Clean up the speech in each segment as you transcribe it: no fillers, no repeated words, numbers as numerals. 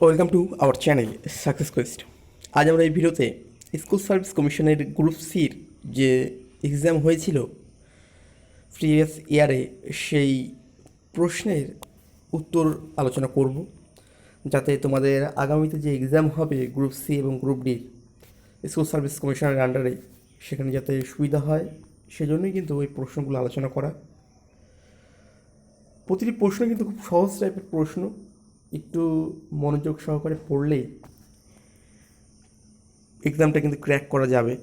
Welcome to our channel success Quest. আজ আমরা এই ভিডিওতে স্কুল সার্ভিস কমিশনের গ্রুপ সির যে এক্সাম হয়েছিল প্রিভিয়াস ইয়ারে সেই প্রশ্নের উত্তর আলোচনা করব, যাতে তোমাদের আগামীতে যে এক্সাম হবে গ্রুপ সি এবং গ্রুপ ডির স্কুল সার্ভিস কমিশনের আন্ডারে, সেখানে যাতে সুবিধা হয় সেজন্যই কিন্তু ওই প্রশ্নগুলো আলোচনা করা। প্রতিটি প্রশ্ন কিন্তু খুব সহজ টাইপের প্রশ্ন, একটু মনোযোগ সহকারে পড়লেই এক্সামটা কিন্তু ক্র্যাক করা যাবে।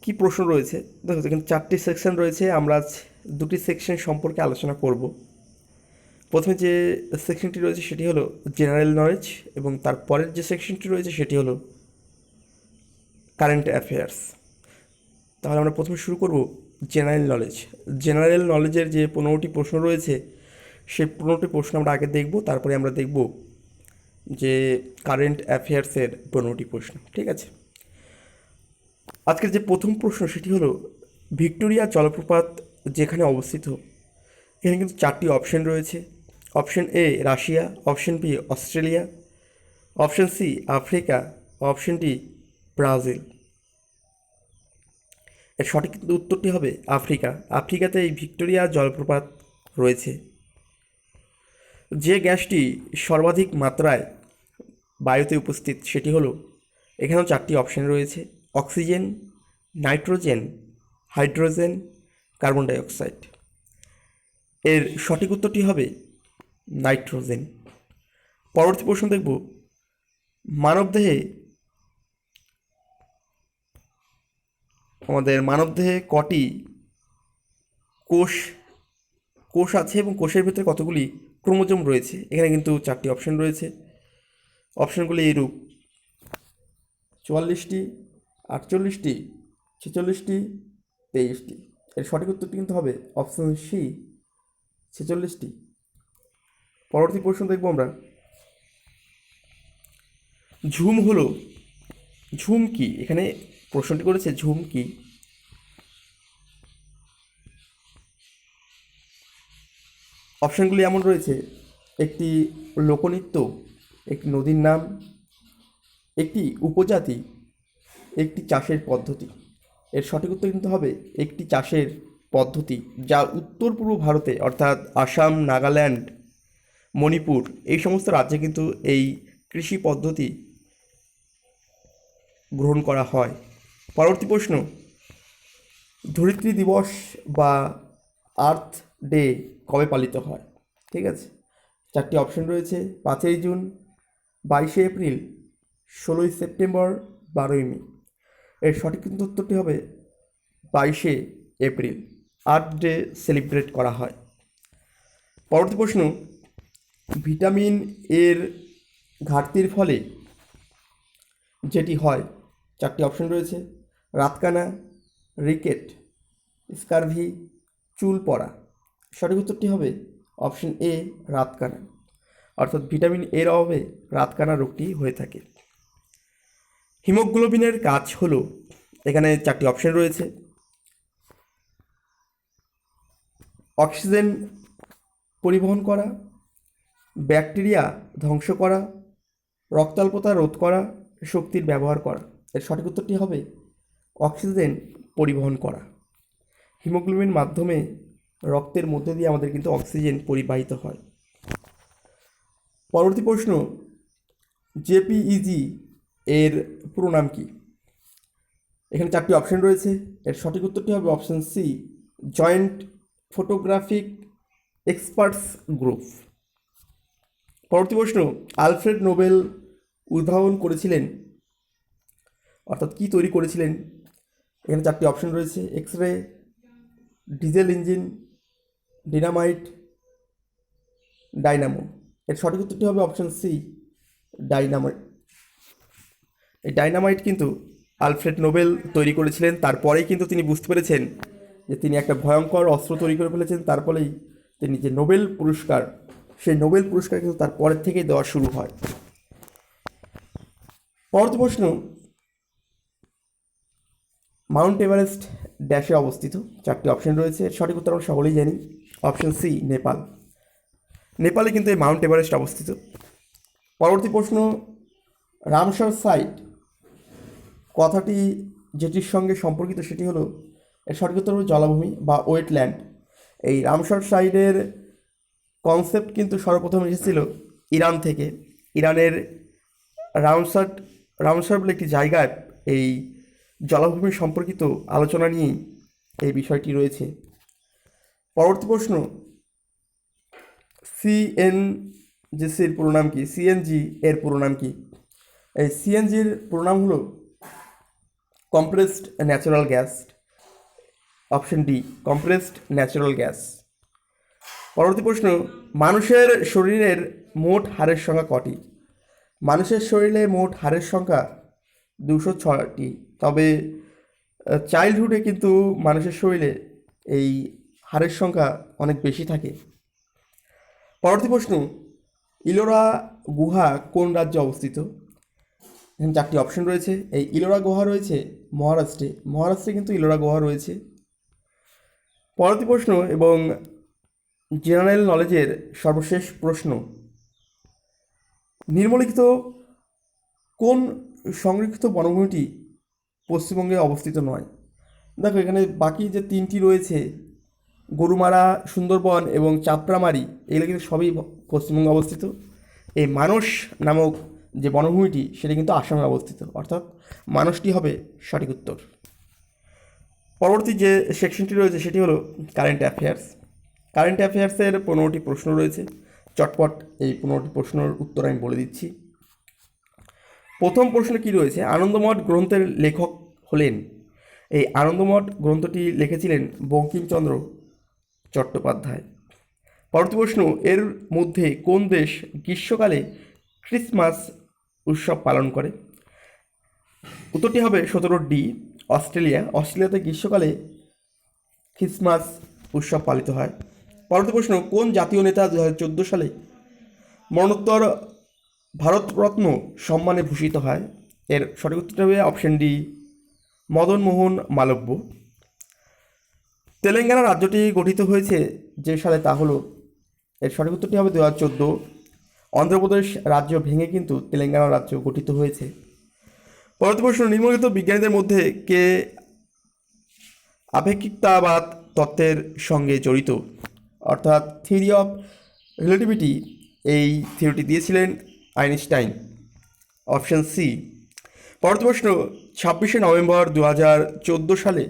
কি প্রশ্ন রয়েছে দেখো, এখানে 4টি সেকশন রয়েছে। আমরা আজ 2টি সেকশন সম্পর্কে আলোচনা করব। প্রথমে যে সেকশনটি রয়েছে সেটি হলো জেনারেল নলেজ, এবং তারপরের যে সেকশনটি রয়েছে সেটি হলো কারেন্ট অ্যাফেয়ার্স। তাহলে আমরা প্রথমে শুরু করব জেনারেল নলেজ। জেনারেল নলেজের যে 15টি প্রশ্ন রয়েছে সেই 15টি প্রশ্ন আমরা আগে দেখব, তারপরে আমরা দেখব যে কারেন্ট অ্যাফেয়ার্সের 15টি প্রশ্ন। ঠিক আছে, আজকের যে প্রথম প্রশ্ন সেটি হলো ভিক্টোরিয়া জলপ্রপাত যেখানে অবস্থিত। এখানে কিন্তু 4টি অপশন রয়েছে। Option A Russia, option B Australia, option C Africa, option D Brazil. এর সঠিক উত্তরটি হবে আফ্রিকা। আফ্রিকাতে এই ভিক্টোরিয়া জলপ্রপাত রয়েছে। যে গ্যাসটি সর্বাধিক মাত্রায় বায়ুতে উপস্থিত সেটি হলো, এখানেও 4টি অপশন রয়েছে, oxygen, nitrogen, hydrogen, carbon dioxide. এর সঠিক উত্তরটি হবে নাইট্রোজেন। পরবর্তী প্রশ্ন দেখব, মানবদেহে কটি কোষ কোষ আছে এবং কোষের ভিতরে কতগুলি ক্রোমোজোম রয়েছে। এখানে কিন্তু 4টি অপশন রয়েছে। অপশনগুলি এইরূপ: 44টি, 48টি, 46টি, 23টি। এর সঠিক উত্তরটি কিন্তু হবে অপশন সি 46টি। পরবর্তী প্রশ্ন দেখব আমরা, ঝুম কি? এখানে প্রশ্নটি করেছে ঝুম কি। অপশনগুলি এমন রয়েছে: একটি লোকনৃত্য, একটি নদীর নাম, একটি উপজাতি, একটি চাষের পদ্ধতি। এর সঠিক উত্তর কিন্তু হবে একটি চাষের পদ্ধতি, যা উত্তর পূর্ব ভারতে অর্থাৎ আসাম, নাগাল্যান্ড, মণিপুর এই সমস্ত রাজ্যে কিন্তু এই কৃষি পদ্ধতি গ্রহণ করা হয়। পরবর্তী প্রশ্ন, ধরিত্রী দিবস বা আর্থ ডে কবে পালিত হয়? ঠিক আছে, 4টি অপশন রয়েছে: 5ই জুন, 22শে এপ্রিল, 16ই সেপ্টেম্বর, 12ই মে। এর সঠিক কিন্তু উত্তরটি হবে 22শে এপ্রিল। আর্থ ডে সেলিব্রেট করা হয়। পরবর্তী প্রশ্ন, ভিটামিন এর ঘাটতির ফলে যেটি হয়, 4টি অপশন রয়েছে: রাতকানা, রিকেট, স্কারভি, চুল পড়া। সঠিক উত্তরটি হবে অপশন এ রাতকানা, অর্থাৎ ভিটামিন এর অভাবে রাতকানা রোগটি হয়ে থাকে। হিমোগ্লোবিনের কাজ হলো, এখানে 4টি অপশন রয়েছে: অক্সিজেন পরিবহন করা, ব্যাকটেরিয়া ধ্বংস করা, রক্তাল্পতা রোধ করা, শক্তির ব্যবহার করা। এর সঠিক উত্তরটি হবে অক্সিজেন পরিবহন করা। হিমোগ্লোবিন মাধ্যমে রক্তের মধ্যে দিয়ে আমাদের কিন্তু অক্সিজেন পরিবাহিত হয়। পরবর্তী প্রশ্ন, জেপিইজি এর পুরো নাম কি? এখানে 4টি অপশন রয়েছে। এর সঠিক উত্তরটি হবে option C joint photographic experts group. পরবর্তী প্রশ্ন, আলফ্রেড নোবেল উদ্ভাবন করেছিলেন, অর্থাৎ কি তৈরি করেছিলেন? এখানে 4টি অপশন রয়েছে: X ray, diesel engine, dynamite, dynamo. এর সঠিক উত্তরটি হবে অপশন সি ডাইনামাইট। এই ডাইনামাইট কিন্তু আলফ্রেড নোবেল তৈরি করেছিলেন। তারপরেই কিন্তু তিনি বুঝতে পেরেছেন যে তিনি একটা ভয়ঙ্কর অস্ত্র তৈরি করে ফেলেছেন। তারপরেই তিনি যে নোবেল পুরস্কার, সেই নোবেল পুরস্কার কিন্তু তারপরের থেকেই দেওয়া শুরু হয়। পরবর্তী প্রশ্ন, মাউন্ট এভারেস্ট ড্যাশে অবস্থিত। 4টি অপশন রয়েছে। এর সঠিক উত্তর আমরা সকলেই জানি, অপশন সি নেপাল। নেপালে কিন্তু এই মাউন্ট এভারেস্ট অবস্থিত। পরবর্তী প্রশ্ন, রামসার সাইট কথাটি যেটির সঙ্গে সম্পর্কিত সেটি হলো, এর সঠিক উত্তর হলো জলাভূমি বা ওয়েটল্যান্ড। এই রামসার সাইটের কনসেপ্ট কিন্তু সর্বপ্রথম এসেছিল ইরান থেকে। ইরানের রামসার রামসার বলে একটি জায়গায় এই জলাভূমি সম্পর্কিত আলোচনা নিয়েই এই বিষয়টি রয়েছে। পরবর্তী প্রশ্ন, সিএনজিসির পুরো নাম কি? সিএনজি এর পুরো নাম কি? এই সিএনজির পুরো নাম হলো compressed natural gas. Option D, compressed natural gas. পরবর্তী প্রশ্ন, মানুষের শরীরের মোট হাড়ের সংখ্যা কটি? মানুষের শরীরে মোট হাড়ের সংখ্যা 206টি। তবে চাইল্ডহুডে কিন্তু মানুষের শরীরে এই হাড়ের সংখ্যা অনেক বেশি থাকে। পরবর্তী প্রশ্ন, ইলোরা গুহা কোন রাজ্যে অবস্থিত? এখানে 4টি অপশন রয়েছে। এই ইলোরা গুহা রয়েছে মহারাষ্ট্রে। মহারাষ্ট্রে কিন্তু ইলোরা গুহা রয়েছে। পরবর্তী প্রশ্ন এবং জেনারেল নলেজের সর্বশেষ প্রশ্ন, নিম্নলিখিত কোন সংরক্ষিত বনভূমিটি পশ্চিমবঙ্গে অবস্থিত নয়? দেখো এখানে বাকি যে 3টি রয়েছে, গরুমারা, সুন্দরবন এবং চাপড়ামারি, এগুলো কিন্তু সবই পশ্চিমবঙ্গে অবস্থিত। এই মানস নামক যে বনভূমিটি সেটা কিন্তু আসামে অবস্থিত, অর্থাৎ মানসটি হবে সঠিক উত্তর। পরবর্তী যে সেকশনটি রয়েছে সেটি হলো কারেন্ট অ্যাফেয়ার্স। কারেন্ট অ্যাফেয়ার্সের 15টি প্রশ্ন রয়েছে। চটপট এই 15টি প্রশ্নের উত্তর আমি বলে দিচ্ছি। প্রথম প্রশ্ন কি রয়েছে, আনন্দমঠ গ্রন্থের লেখক হলেন? এই আনন্দমঠ গ্রন্থটি লিখেছিলেন বঙ্কিমচন্দ্র চট্টোপাধ্যায়। পরবর্তী প্রশ্ন, এর মধ্যে কোন দেশ গ্রীষ্মকালে ক্রিসমাস উৎসব পালন করে? উত্তরটি হবে 17 ডি, অস্ট্রেলিয়া। অস্ট্রেলিয়াতে গ্রীষ্মকালে ক্রিসমাস উৎসব পালিত হয়। পরবর্তী প্রশ্ন, কোন জাতীয় নেতা 2014 সালে মরণোত্তর ভারতরত্ন সম্মানে ভূষিত হয়? এর সঠিক উত্তরটি হবে অপশন ডি, মদন মোহন মালব্য। তেলেঙ্গানা রাজ্যটি গঠিত হয়েছে যে সালে তা হলো, এর সঠিক উত্তরটি হবে 2014। অন্ধ্রপ্রদেশ রাজ্য ভেঙে কিন্তু তেলেঙ্গানা রাজ্য গঠিত হয়েছে। পরবর্তী প্রশ্ন, নিম্নলিখিত বিজ্ঞানীদের মধ্যে কে আপেক্ষিকতাবাদ তত্ত্বের সঙ্গে জড়িত? অর্থাৎ থিওরি অফ রিলেটিভিটি, এই থিওরিটি দিয়েছিলেন আইনস্টাইন। Option C. পরবর্তী প্রশ্ন, 26শে নভেম্বর 2014 সালে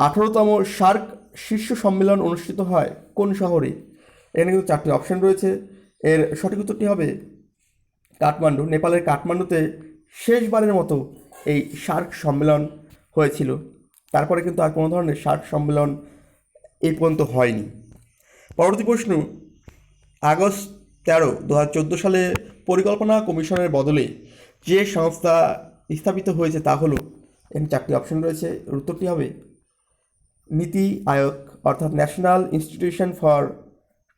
18তম সার্ক শীর্ষ সম্মেলন অনুষ্ঠিত হয় কোন শহরে? এখানে কিন্তু 4টি অপশন রয়েছে। এর সঠিক উত্তরটি হবে কাঠমান্ডু। নেপালের কাঠমান্ডুতে শেষবারের মতো এই সার্ক সম্মেলন হয়েছিল। তারপরে কিন্তু আর কোনো ধরনের সার্ক সম্মেলন এই পর্যন্ত হয়নি। পরবর্তী প্রশ্ন, আগস্ট 13, 2014 সালে পরিকল্পনা কমিশনের বদলে যে সংস্থা স্থাপিত হয়েছে তা হলো, এখানে 4টি অপশন রয়েছে। উত্তরটি হবে নীতি আয়োগ, অর্থাৎ national institution for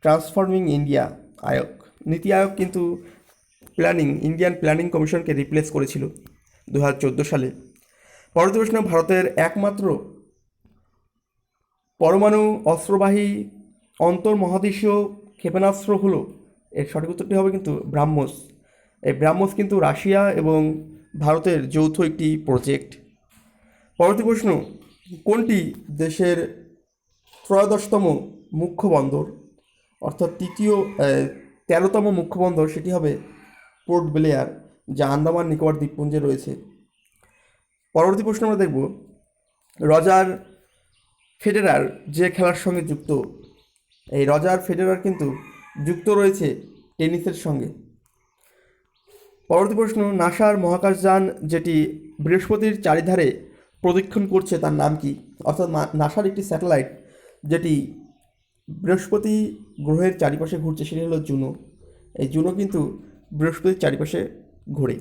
transforming India Aayog. NITI Aayog কিন্তু ইন্ডিয়ান প্ল্যানিং কমিশনকে রিপ্লেস করেছিল 2014 সালে। পরবর্তী প্রশ্ন, ভারতের একমাত্র পরমাণু অস্ত্রবাহী অন্তর্মহাদেশীয় ক্ষেপণাস্ত্র হলো, এর সঠিক উত্তরটি হবে কিন্তু ব্রাহ্মস। এই ব্রাহ্মস কিন্তু রাশিয়া এবং ভারতের যৌথ একটি প্রজেক্ট। পরবর্তী প্রশ্ন, কোনটি দেশের 13তম মুখ্য বন্দর? অর্থাৎ 13তম মুখ্য বন্দর সেটি হবে পোর্ট ব্লেয়ার, যা আন্দামান নিকোবর দ্বীপপুঞ্জে রয়েছে। পরবর্তী প্রশ্ন আমরা দেখব, রজার ফেডেরার যে খেলার সঙ্গে যুক্ত, এই রজার ফেডেরার কিন্তু যুক্ত রয়েছে টেনিসের সঙ্গে। পরবর্তী প্রশ্ন, নাসার মহাকাশযান যেটি বৃহস্পতির চারিধারে প্রদক্ষিণ করছে তার নাম কি? অর্থাৎ নাসার একটি স্যাটেলাইট যেটি বৃহস্পতি গ্রহের চারিপাশে ঘুরছে সেটি হলো জুনো। এই জুনো কিন্তু বৃহস্পতির চারিপাশে ঘোরে।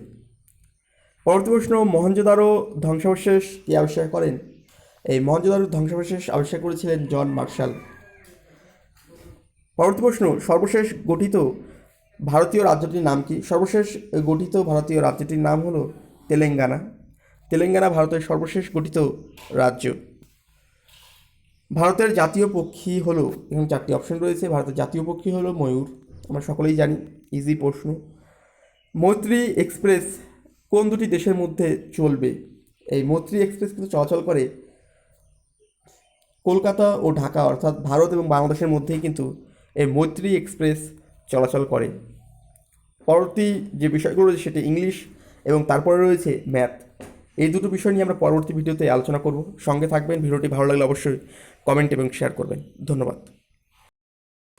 পরবর্তী প্রশ্ন, মহেঞ্জোদারো ধ্বংসাবশেষ কে আবিষ্কার করেন? এই মহেঞ্জোদারো ধ্বংসাবশেষ আবিষ্কার করেছিলেন জন মার্শাল। পরবর্তী প্রশ্ন, সর্বশেষ গঠিত ভারতীয় রাজ্যটির নাম কি? সর্বশেষ গঠিত ভারতীয় রাজ্যটির নাম হলো তেলেঙ্গানা। তেলেঙ্গানা ভারতের সর্বশেষ গঠিত রাজ্য। ভারতের জাতীয় পক্ষী হলো, এখানে 4টি অপশন রয়েছে। ভারতের জাতীয় পক্ষী হলো ময়ূর, আমরা সকলেই জানি, ইজি প্রশ্ন। মৈত্রী এক্সপ্রেস কোন দুটি দেশের মধ্যে চলবে? এই মৈত্রী এক্সপ্রেস কিন্তু চলাচল করে কলকাতা ও ঢাকা, অর্থাৎ ভারত এবং বাংলাদেশের মধ্যেই কিন্তু এই মৈত্রী এক্সপ্রেস চলাচল করে। পরবর্তী যে বিষয়গুলো রয়েছে সেটি ইংলিশ এবং তারপরে রয়েছে ম্যাথ। এই দুটো বিষয় নিয়ে আমরা পরবর্তী ভিডিওতে আলোচনা করব। সঙ্গে থাকবেন। ভিডিওটি ভালো লাগলে অবশ্যই কমেন্ট এবং শেয়ার করবেন। ধন্যবাদ।